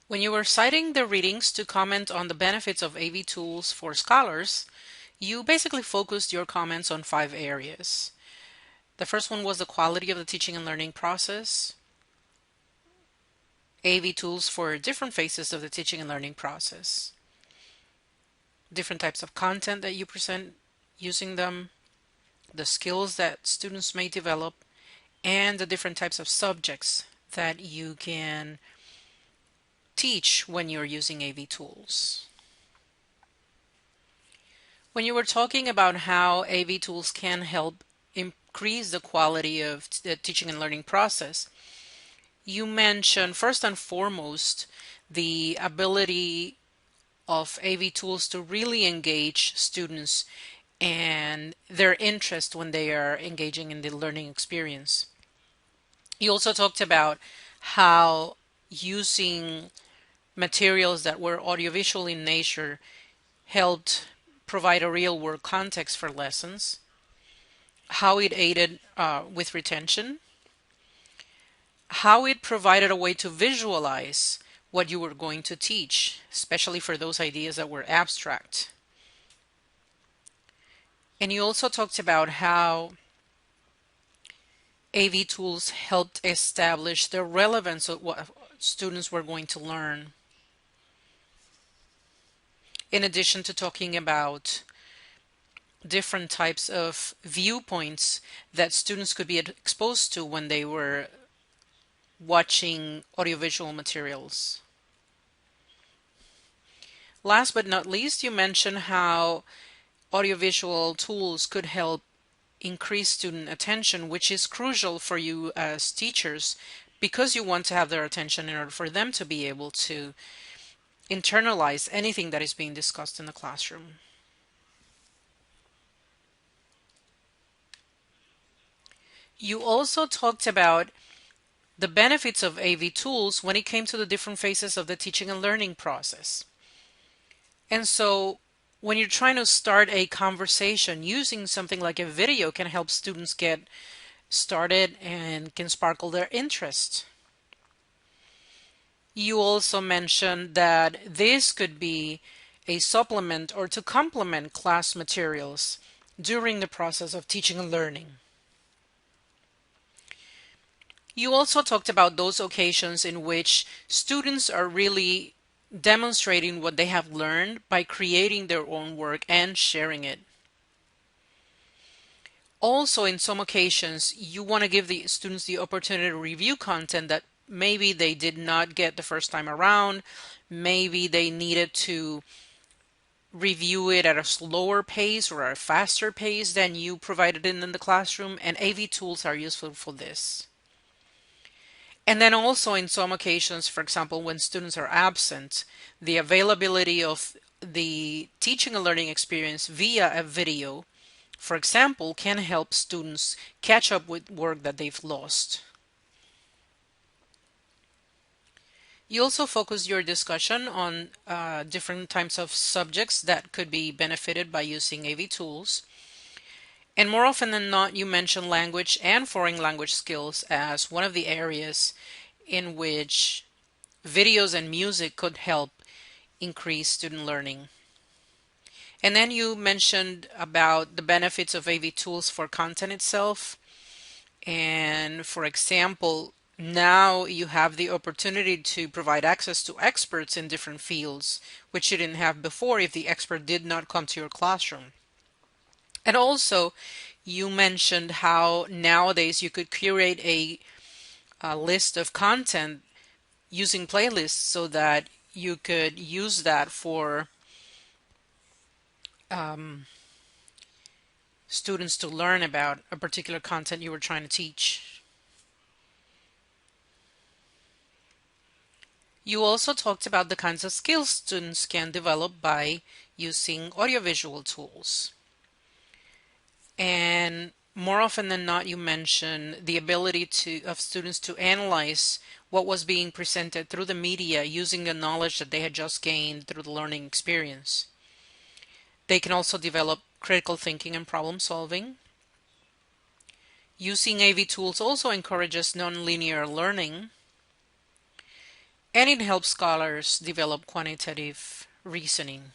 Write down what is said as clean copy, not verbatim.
When you were citing the readings to comment on the benefits of AV tools for scholars, you basically focused your comments on 5 areas. The first one was the quality of the teaching and learning process, AV tools for different phases of the teaching and learning process, different types of content that you present using them, the skills that students may develop, and the different types of subjects that you can teach when you're using AV tools. When you were talking about how AV tools can help increase the quality of the teaching and learning process, you mentioned first and foremost the ability of AV tools to really engage students and their interest when they are engaging in the learning experience. You also talked about how using materials that were audiovisual in nature helped provide a real world context for lessons, how it aided with retention, how it provided a way to visualize what you were going to teach, especially for those ideas that were abstract. And you also talked about how AV tools helped establish the relevance of what students were going to learn. In addition to talking about different types of viewpoints that students could be exposed to when they were watching audiovisual materials. Last but not least, you mentioned how audiovisual tools could help increase student attention, which is crucial for you as teachers because you want to have their attention in order for them to be able to internalize anything that is being discussed in the classroom. You also talked about the benefits of AV tools when it came to the different phases of the teaching and learning process. And so when you're trying to start a conversation, using something like a video can help students get started and can sparkle their interest. You also mentioned that this could be a supplement or to complement class materials during the process of teaching and learning. You also talked about those occasions in which students are really demonstrating what they have learned by creating their own work and sharing it. Also, in some occasions, you want to give the students the opportunity to review content that maybe they did not get the first time around. Maybe they needed to review it at a slower pace or a faster pace than you provided in the classroom, and AV tools are useful for this. And then also in some occasions, for example, when students are absent, the availability of the teaching and learning experience via a video, for example, can help students catch up with work that they've lost. You also focus your discussion on different types of subjects that could be benefited by using AV tools. And more often than not, you mention language and foreign language skills as one of the areas in which videos and music could help increase student learning. And then you mentioned about the benefits of AV tools for content itself. And for example, now you have the opportunity to provide access to experts in different fields, which you didn't have before if the expert did not come to your classroom. And also, you mentioned how nowadays you could curate a list of content using playlists so that you could use that for students to learn about a particular content you were trying to teach. You also talked about the kinds of skills students can develop by using audiovisual tools. And more often than not, you mention the ability of students to analyze what was being presented through the media using the knowledge that they had just gained through the learning experience. They can also develop critical thinking and problem solving. Using AV tools also encourages nonlinear learning. and it helps scholars develop quantitative reasoning.